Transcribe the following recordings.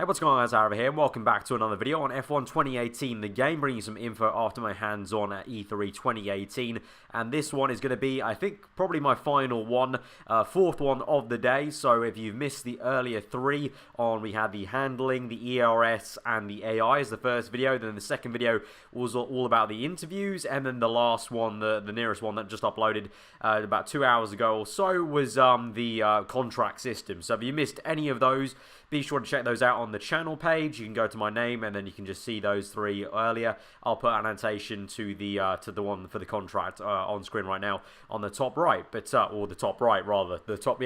Hey, what's going on, guys? Aarava here, and welcome back to another video on F1 2018, the game, bringing you some info after my hands-on at E3 2018, and this one is going to be, I think, probably my final one, fourth one of the day. So if you've missed the earlier three we had the handling, the ERS, and the AI as the first video, then the second video was all about the interviews, and then the last one, the nearest one that just uploaded about 2 hours ago or so, was the contract system. So if you missed any of those, be sure to check those out on the channel page. You can go to my name and then you can just see those three earlier. I'll put an annotation to the one for the contract on screen right now on the top right, or the top right rather. The top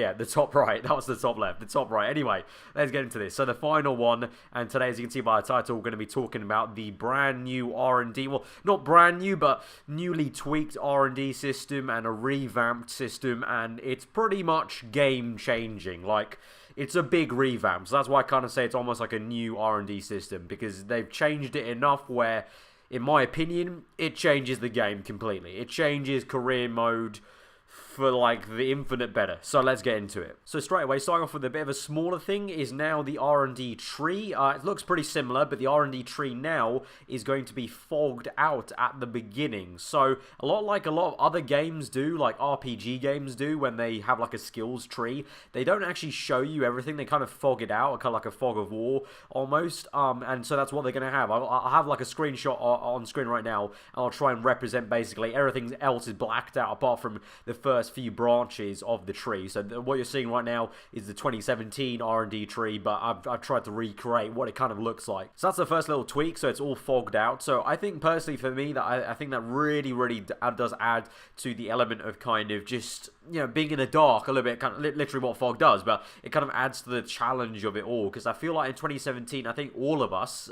right. That was the top left. The top right. Anyway, let's get into this. So the final one, and today, as you can see by the title, we're going to be talking about the brand new R&D. Well, not brand new, but newly tweaked R&D system and a revamped system, and it's pretty much game changing. Like, it's a big revamp, so that's why I kind of say it's almost like a new R&D system, because they've changed it enough where, in my opinion, it changes the game completely. It changes career mode for, like, the infinite better. So let's get into it. So straight away, starting off with a bit of a smaller thing, is now the R&D tree. It looks pretty similar, but the R&D tree now is going to be fogged out at the beginning. So a lot like a lot of other games do, like RPG games do, when they have like a skills tree, they don't actually show you everything. They kind of fog it out, kind of like a fog of war almost. And so that's what they're going to have. I'll have like a screenshot on screen right now, and I'll try and represent basically everything else is blacked out apart from the first few branches of the tree. So what you're seeing right now is the 2017 R&D tree, but I've tried to recreate what it kind of looks like. So that's the first little tweak, so it's all fogged out. So I think personally for me that I think that really does add to the element of kind of just, you know, being in the dark a little bit, kind of literally what fog does, but it kind of adds to the challenge of it all, because I feel like in 2017, I think all of us,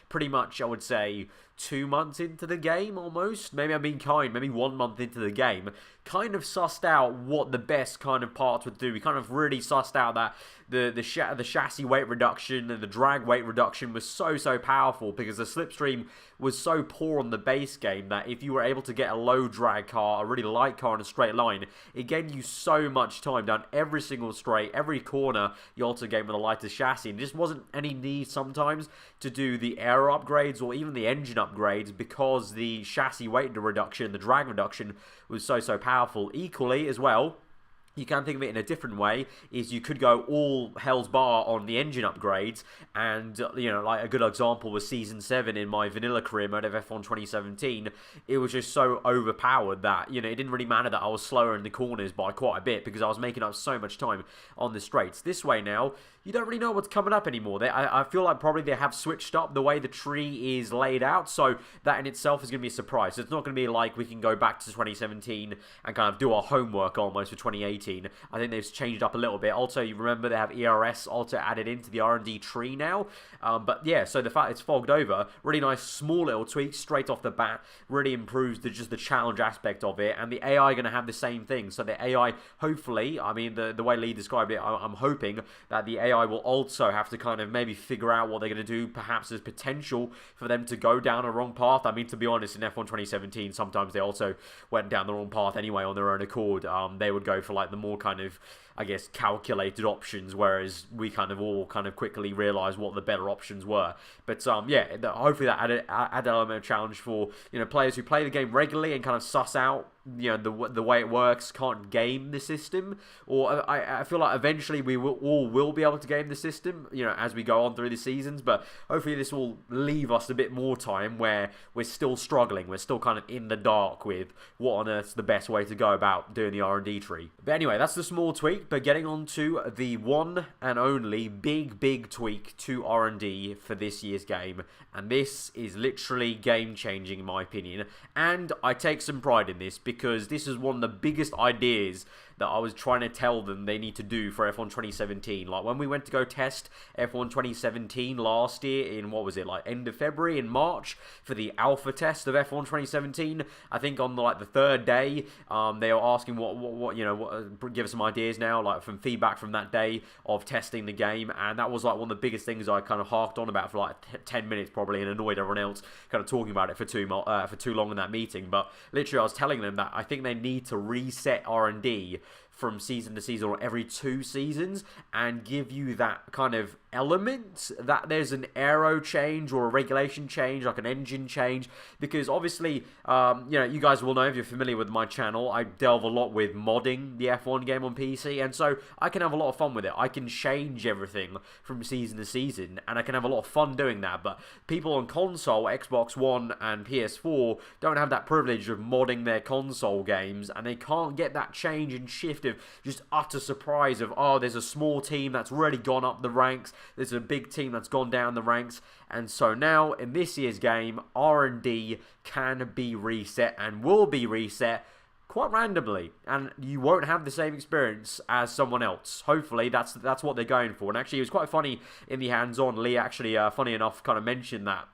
pretty much, I would say, 2 months into the game almost, maybe I'm being kind, maybe 1 month into the game, kind of sussed out what the best kind of parts would do. We kind of really sussed out that the chassis weight reduction and the drag weight reduction was so powerful, because the slipstream was so poor on the base game that if you were able to get a low drag car, a really light car in a straight line, it gave you so much time down every single straight, every corner you also game with a lighter chassis, and just wasn't any need sometimes to do the air upgrades or even the engine upgrades, because the chassis weight reduction, the drag reduction was so powerful. Equally as well, you can think of it in a different way, is you could go all hell's bar on the engine upgrades, and, you know, like a good example was Season 7 in my vanilla career mode of F1 2017. It was just so overpowered that, you know, it didn't really matter that I was slower in the corners by quite a bit, because I was making up so much time on the straights. This way now, you don't really know what's coming up anymore. I feel like probably they have switched up the way the tree is laid out, so that in itself is going to be a surprise. It's not going to be like we can go back to 2017 and kind of do our homework almost for 2018. I think they've changed up a little bit. Also, you remember they have ERS also added into the R&D tree now. But yeah, so the fact it's fogged over, really nice small little tweaks straight off the bat, really improves just the challenge aspect of it. And the AI are going to have the same thing. So the AI, hopefully, I mean, the way Lee described it, I'm hoping that the AI will also have to kind of maybe figure out what they're going to do. Perhaps there's potential for them to go down a wrong path. I mean, to be honest, in F1 2017, sometimes they also went down the wrong path anyway on their own accord. They would go for like the more kind of, I guess, calculated options, whereas we kind of all kind of quickly realised what the better options were. But yeah, hopefully that added element of challenge for, you know, players who play the game regularly and kind of suss out, you know, the way it works, can't game the system. Or I feel like eventually we will be able to game the system, you know, as we go on through the seasons. But hopefully this will leave us a bit more time where we're still struggling, we're still kind of in the dark with what on earth's the best way to go about doing the R&D tree. But anyway, that's the small tweak. But getting on to the one and only big tweak to R&D for this year's game, and this is literally game changing in my opinion, and I take some pride in this, because this is one of the biggest ideas that I was trying to tell them they need to do for F1 2017. Like when we went to go test F1 2017 last year in, what was it, like end of February, in March, for the alpha test of F1 2017, I think on like the third day, they were asking what you know, give us some ideas now, like from feedback from that day of testing the game, and that was like one of the biggest things I kind of harked on about for like 10 minutes probably, and annoyed everyone else kind of talking about it for too long in that meeting. But literally I was telling them that I think they need to reset R&D from season to season or every 2 seasons and give you that kind of element that there's an aero change or a regulation change, like an engine change, because obviously, you guys will know if you're familiar with my channel, I delve a lot with modding the F1 game on PC, and so I can have a lot of fun with it. I can change everything from season to season, and I can have a lot of fun doing that, but people on console, Xbox One and PS4, don't have that privilege of modding their console games, and they can't get that change and shift of just utter surprise of, oh, there's a small team that's really gone up the ranks, there's a big team that's gone down the ranks, and so now in this year's game, R&D can be reset and will be reset quite randomly, and you won't have the same experience as someone else. Hopefully, that's what they're going for. And actually, it was quite funny in the hands-on. Lee actually, funny enough, kind of mentioned that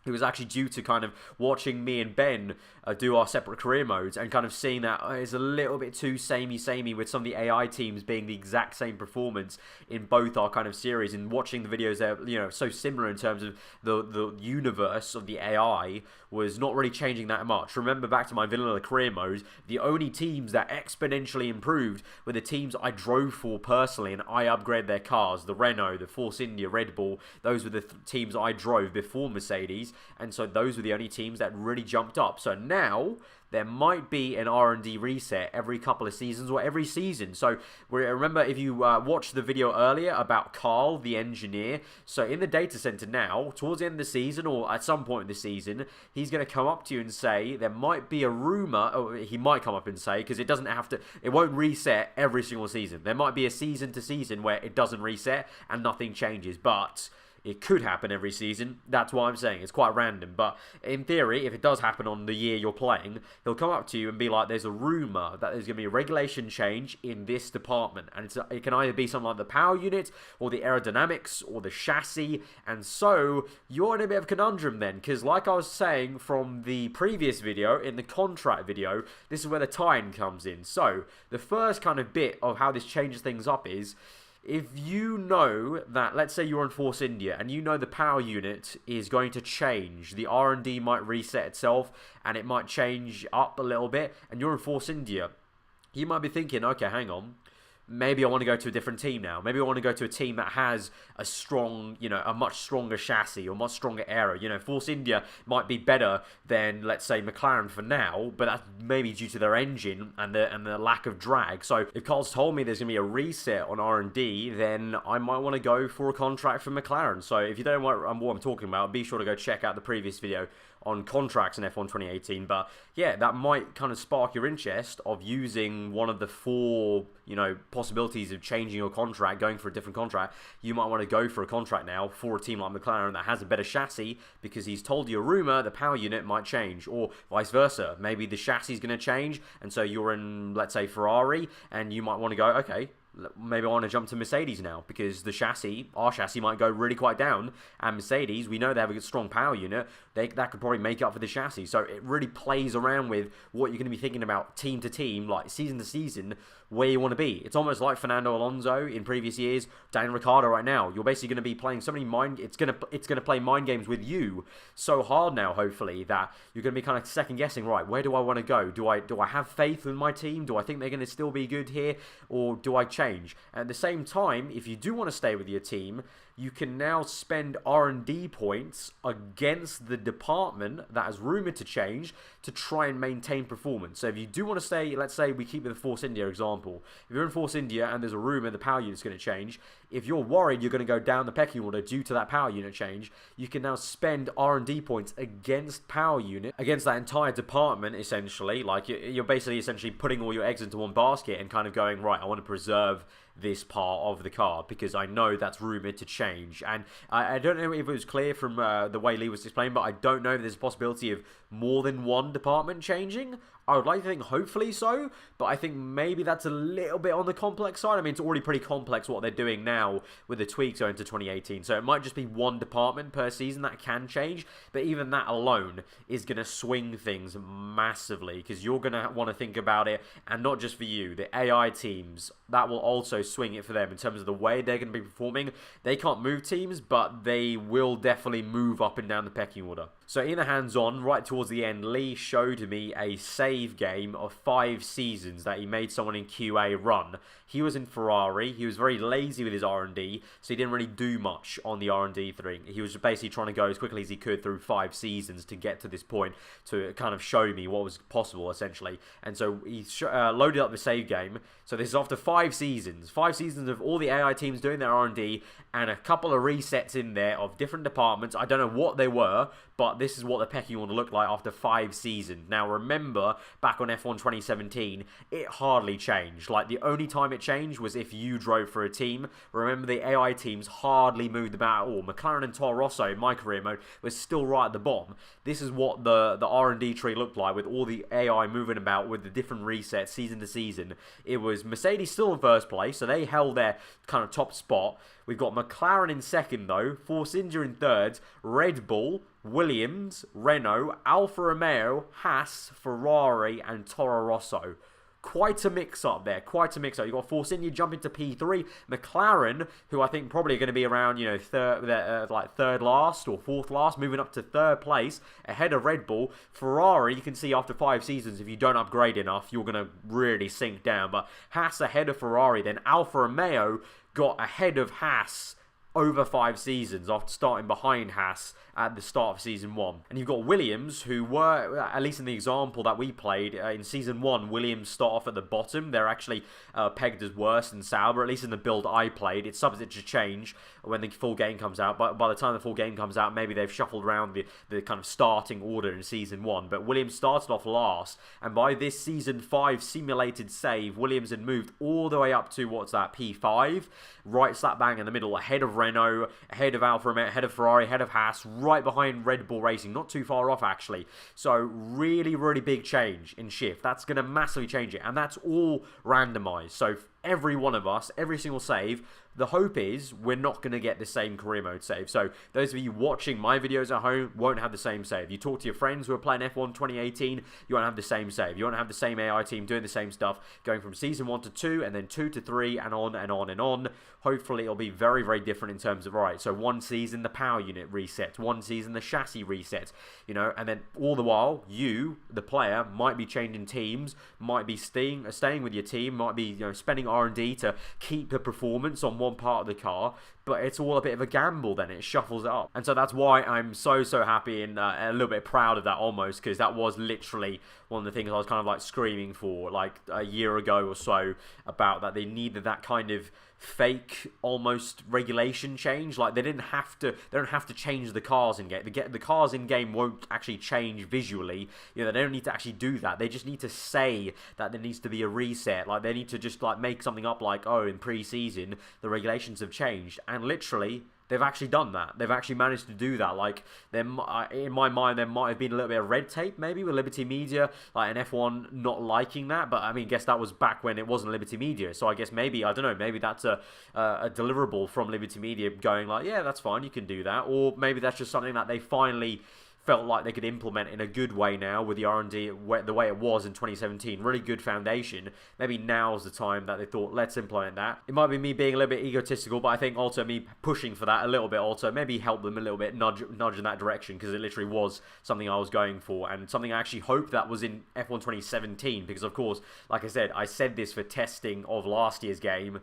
he was actually due to kind of watching me and Ben do our separate career modes and kind of seeing that it's a little bit too samey with some of the AI teams being the exact same performance in both our kind of series, and watching the videos that so similar in terms of the universe of the AI was not really changing that much. Remember back to my vanilla career mode, the only teams that exponentially improved were the teams I drove for personally, and I upgraded their cars, the Renault, the Force India, Red Bull. Those were the teams I drove before Mercedes, and so those were the only teams that really jumped up. So now there might be an R&D reset every couple of seasons or every season. So remember, if you watched the video earlier about Carl, the engineer, so in the data center now, towards the end of the season or at some point in the season, he's going to come up to you and say there might be a rumor, or he might come up and say, because it won't reset every single season. There might be a season to season where it doesn't reset and nothing changes, but it could happen every season. That's why I'm saying it's quite random. But in theory, if it does happen on the year you're playing, he'll come up to you and be like, there's a rumor that there's going to be a regulation change in this department. And it can either be something like the power unit or the aerodynamics or the chassis. And so you're in a bit of a conundrum then. Because like I was saying from the previous video, in the contract video, this is where the tie-in comes in. So the first kind of bit of how this changes things up is, if you know that, let's say you're in Force India, and you know the power unit is going to change, the R&D might reset itself, and it might change up a little bit, and you're in Force India, you might be thinking, okay, hang on, maybe I want to go to a different team now. Maybe I want to go to a team that has a strong, a much stronger chassis or much stronger aero. Force India might be better than, let's say, McLaren for now, but that's maybe due to their engine and the lack of drag. So if Carl's told me there's going to be a reset on R&D, then I might want to go for a contract for McLaren. So if you don't know what I'm talking about, be sure to go check out the previous video on contracts in F1 2018. But yeah, that might kind of spark your interest of using one of the 4 possibilities of changing your contract, going for a different contract. You might want to go for a contract now for a team like McLaren that has a better chassis, because he's told you a rumor the power unit might change, or vice versa. Maybe the chassis is going to change, and so you're in, let's say, Ferrari, and you might want to go, okay, maybe I want to jump to Mercedes now, because the chassis, our chassis, might go really quite down, and Mercedes, we know they have a strong power unit, that could probably make up for the chassis. So it really plays around with what you're going to be thinking about team to team, like season to season, where you want to be. It's almost like Fernando Alonso in previous years, Daniel Ricciardo right now. You're basically going to be playing so many it's going to play mind games with you so hard now, hopefully, that you're going to be kind of second guessing, right, where do I want to go? Do I have faith in my team? Do I think they're going to still be good here, or do I change? At the same time, if you do want to stay with your team, you can now spend R&D points against the department that is rumored to change to try and maintain performance. So if you do want to stay, let's say we keep with the Force India example. If you're in Force India and there's a rumor the power unit's going to change, if you're worried you're going to go down the pecking order due to that power unit change, you can now spend R&D points against power unit, against that entire department, essentially. Like, you're basically essentially putting all your eggs into one basket and kind of going, right, I want to preserve this part of the car because I know that's rumored to change. And I don't know if it was clear from the way Lee was explaining, but I don't know if there's a possibility of more than one department changing. I would like to think hopefully so, but I think maybe that's a little bit on the complex side. I mean, it's already pretty complex what they're doing now with the tweaks going into 2018, so it might just be one department per season that can change, but even that alone is going to swing things massively, because you're going to want to think about it, and not just for you, the AI teams, that will also swing it for them in terms of the way they're going to be performing. They can't move teams, but they will definitely move up and down the pecking order. So in the hands-on, right towards the end, Lee showed me a save game of 5 seasons that he made someone in QA run. He was in Ferrari. He was very lazy with his R&D, so he didn't really do much on the R&D thing. He was basically trying to go as quickly as he could through 5 seasons to get to this point to kind of show me what was possible, essentially. And so he loaded up the save game. So this is after 5 seasons. 5 seasons of all the AI teams doing their R&D and a couple of resets in there of different departments. I don't know what they were, but this is what the pecking order looked like after 5 seasons. Now remember, back on F1 2017, it hardly changed. Like, the only time it changed was if you drove for a team. Remember, the AI teams hardly moved about at all. McLaren and Toro Rosso in my career mode was still right at the bottom. This is what the R&D tree looked like, with all the AI moving about with the different resets season to season. It was Mercedes still in first place, so they held their kind of top spot. We've got McLaren in second though, Force India in third, Red Bull, Williams, Renault, Alfa Romeo, Haas, Ferrari and Toro Rosso. Quite a mix-up there, quite a mix-up. You've got Force India jumping to P3. McLaren, who I think probably are going to be around, you know, third last or fourth last, moving up to third place, ahead of Red Bull. Ferrari, you can see after 5 seasons, if you don't upgrade enough, you're going to really sink down. But Haas ahead of Ferrari, then Alfa Romeo got ahead of Haas over 5 seasons after starting behind Haas at the start of Season 1. And you've got Williams, who were, at least in the example that we played, in Season 1, Williams start off at the bottom. They're actually pegged as worse than Sauber, at least in the build I played. It's subject to change when the full game comes out, but by the time the full game comes out, maybe they've shuffled around the kind of starting order in Season 1. But Williams started off last, and by this Season 5 simulated save, Williams had moved all the way up to, what's that, P5? Right slap bang in the middle, ahead of Renault, ahead of Alfa Romeo, ahead of Ferrari, ahead of Haas, right behind Red Bull Racing, not too far off actually. So really, really big change in shift. That's going to massively change it, and that's all randomized. So every one of us, every single save, the hope is we're not going to get the same career mode save. So those of you watching my videos at home won't have the same save. You talk to your friends who are playing F1 2018, you won't have the same save. You won't have the same AI team doing the same stuff, going from Season 1 to 2, and then 2 to 3, and on and on and on. Hopefully it'll be very, very different in terms of, right, so one season the power unit resets, one season the chassis resets, you know, and then all the while, you, the player, might be changing teams, might be staying with your team, might be, you know, spending R&D to keep the performance on one part of the car, but it's all a bit of a gamble then. It shuffles it up. And so that's why I'm so happy and a little bit proud of that almost, because that was literally one of the things I was kind of like screaming for like a year ago or so, about that they needed that kind of fake almost regulation change. Like they don't have to change the cars in game. The cars in game won't actually change visually. You know, they don't need to actually do that. They just need to say that there needs to be a reset. Like they need to just like make something up like, oh, in pre-season the regulations have changed, and literally they've actually done that. They've actually managed to do that. Like, in my mind, there might have been a little bit of red tape, maybe, with Liberty Media, like an F1 not liking that. But, I mean, I guess that was back when it wasn't Liberty Media. So I guess maybe, I don't know, maybe that's a deliverable from Liberty Media going like, yeah, that's fine, you can do that. Or maybe that's just something that they finally felt like they could implement in a good way now with the R&D the way it was in 2017. Really good foundation. Maybe now's the time that they thought, let's implement that. It might be me being a little bit egotistical, but I think also me pushing for that a little bit also maybe help them a little bit, nudge in that direction, because it literally was something I was going for, and something I actually hoped that was in F1 2017, because of course, like I said this for testing of last year's game.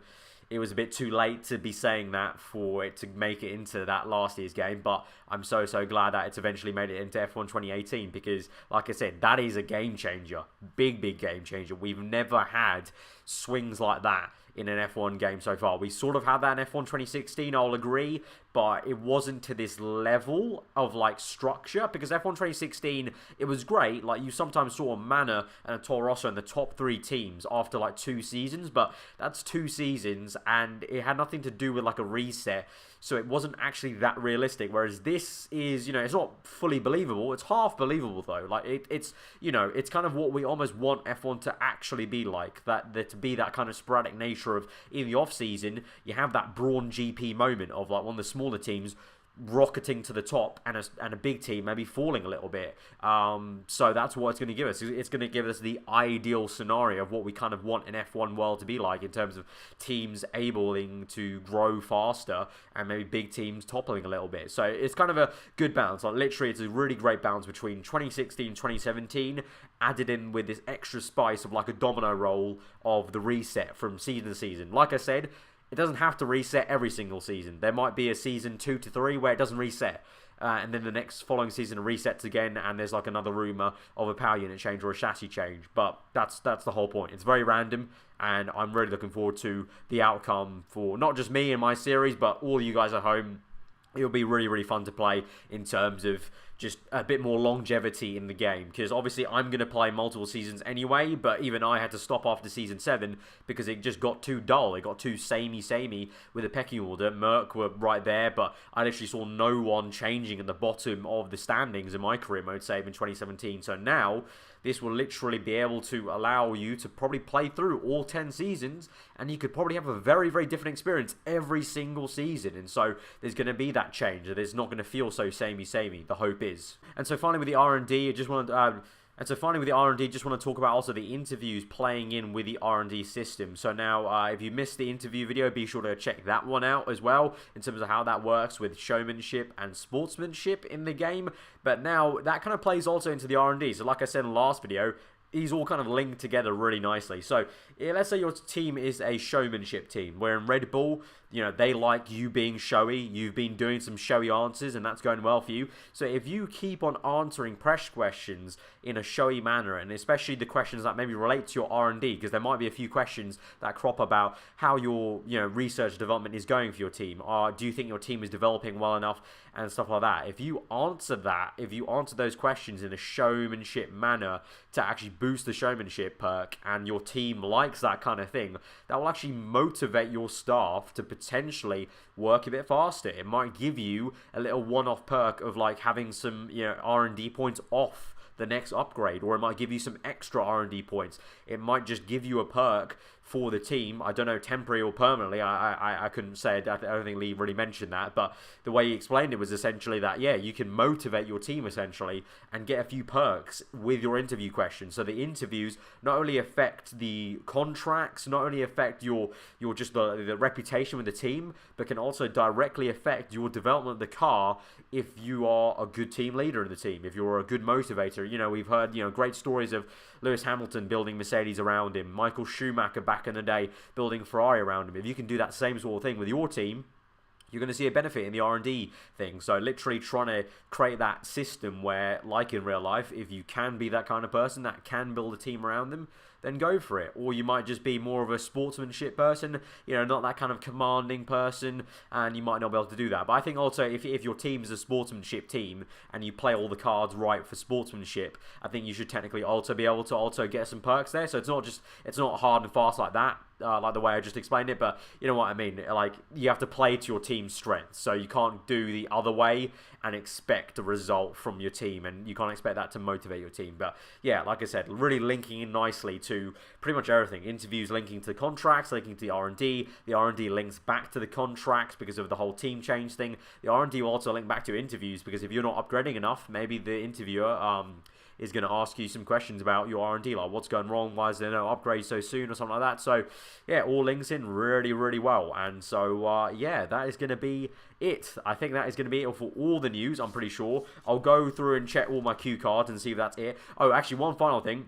It was a bit too late to be saying that for it to make it into that last year's game, but I'm so glad that it's eventually made it into F1 2018, because, like I said, that is a game changer. Big game changer. We've never had swings like that in an F1 game so far. We sort of had that in F1 2016, I'll agree, but it wasn't to this level of like structure, because F1 2016, it was great. Like, you sometimes saw a Manor and a Toro Rosso in the top 3 teams after like 2 seasons, but that's 2 seasons and it had nothing to do with like a reset. So it wasn't actually that realistic, whereas this is, you know, it's not fully believable. It's half believable, though. Like, it's you know, it's kind of what we almost want F1 to actually be like, to be that kind of sporadic nature of, in the off-season, you have that Brawn GP moment of, like, one of the smaller teams rocketing to the top, and a big team maybe falling a little bit. So that's what it's going to give us. It's going to give us the ideal scenario of what we kind of want an F1 world to be like, in terms of teams able to grow faster and maybe big teams toppling a little bit. So it's kind of a good balance. Like, literally, it's a really great balance between 2016 and 2017, added in with this extra spice of like a domino roll of the reset from season to season. Like I said, it doesn't have to reset every single season. There might be a season 2 to 3 where it doesn't reset. And then the next following season it resets again, and there's like another rumour of a power unit change or a chassis change. But that's the whole point. It's very random, and I'm really looking forward to the outcome for not just me and my series, but all you guys at home. It'll be really, really fun to play in terms of just a bit more longevity in the game, because obviously I'm going to play multiple seasons anyway, but even I had to stop after Season 7 because it just got too dull. It got too samey with the pecking order. Merc were right there, but I literally saw no one changing at the bottom of the standings in my career mode save in 2017. So now this will literally be able to allow you to probably play through all 10 seasons, and you could probably have a very, very different experience every single season. And so there's going to be that change. It's not going to feel so samey. The hope is. And so finally with the R&D, just want to talk about also the interviews playing in with the R&D system. So now, if you missed the interview video, be sure to check that one out as well, in terms of how that works with showmanship and sportsmanship in the game. But now, that kind of plays also into the R&D. So like I said in the last video, these all kind of link together really nicely. So, let's say your team is a showmanship team, where in Red Bull, they like you being showy. You've been doing some showy answers, and that's going well for you. So if you keep on answering press questions in a showy manner, and especially the questions that maybe relate to your R&D, because there might be a few questions that crop about how your research development is going for your team. Do you think your team is developing well enough, and stuff like that. If you answer those questions in a showmanship manner to actually boost the showmanship perk, and your team likes that kind of thing, that will actually motivate your staff to potentially work a bit faster. It might give you a little one-off perk of like having some R&D points off the next upgrade, or it might give you some extra R&D points. It might just give you a perk for the team. I don't know, temporary or permanently. I couldn't say. I don't think Lee really mentioned that, but the way he explained it was essentially that, yeah, you can motivate your team essentially and get a few perks with your interview questions. So the interviews not only affect the contracts, not only affect your just the reputation with the team, but can also directly affect your development of the car if you are a good team leader in the team, if you're a good motivator. We've heard great stories of Lewis Hamilton building Mercedes around him, Michael Schumacher back in the day building Ferrari around him. If you can do that same sort of thing with your team, you're going to see a benefit in the R&D thing. So literally trying to create that system where, like in real life, if you can be that kind of person that can build a team around them, then go for it. Or you might just be more of a sportsmanship person, not that kind of commanding person, and you might not be able to do that. But I think also if your team is a sportsmanship team and you play all the cards right for sportsmanship, I think you should technically also be able to also get some perks there. So it's not hard and fast like that. Like the way I just explained it, but you know what I mean. Like, you have to play to your team's strengths, so you can't do the other way and expect a result from your team, and you can't expect that to motivate your team. But yeah, like I said, really linking in nicely to pretty much everything. Interviews linking to contracts, linking to the R&D. The R&D links back to the contracts because of the whole team change thing. The R&D will also link back to interviews, because if you're not upgrading enough, maybe the interviewer is going to ask you some questions about your R&D, like what's going wrong, why is there no upgrade so soon, or something like that. So yeah, all links in really, really well. And so yeah, that is going to be it. I think that is going to be it for all the news, I'm pretty sure. I'll go through and check all my cue cards and see if that's it. Oh, actually, one final thing.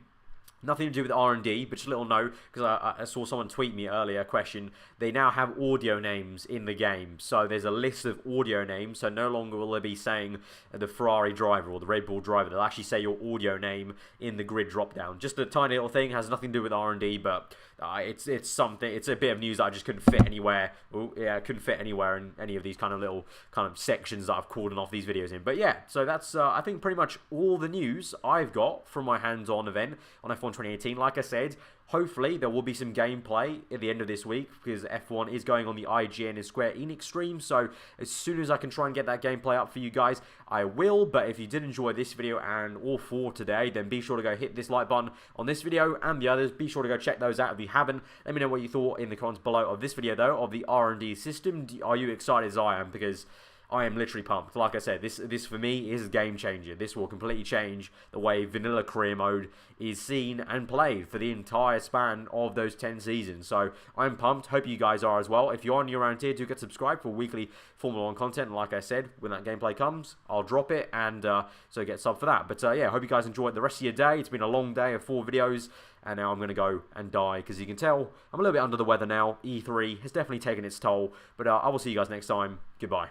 Nothing to do with R&D, but just a little note, because I saw someone tweet me earlier a question. They now have audio names in the game. So there's a list of audio names. So no longer will they be saying the Ferrari driver or the Red Bull driver. They'll actually say your audio name in the grid drop down. Just a tiny little thing, has nothing to do with R&D, but it's something. It's a bit of news that I just couldn't fit anywhere. Couldn't fit anywhere in any of these kind of little sections that I've cordoned off these videos in. But yeah, so that's I think pretty much all the news I've got from my hands-on event on F1 2018. Like I said, hopefully there will be some gameplay at the end of this week, because F1 is going on the IGN and Square Enix stream. So as soon as I can try and get that gameplay up for you guys, I will. But if you did enjoy this video and all four today, then be sure to go hit this like button on this video and the others. Be sure to go check those out if you haven't. Let me know what you thought in the comments below of this video though, of the R&D system. Are you excited as I am? Because I am literally pumped. Like I said, this for me is a game changer. This will completely change the way vanilla career mode is seen and played for the entire span of those 10 seasons. So I'm pumped. Hope you guys are as well. If you're new around here, do get subscribed for weekly Formula 1 content. And like I said, when that gameplay comes, I'll drop it, and so get sub for that. But yeah, hope you guys enjoyed the rest of your day. It's been a long day of 4 videos, and now I'm going to go and die, because you can tell I'm a little bit under the weather now. E3 has definitely taken its toll, but I will see you guys next time. Goodbye.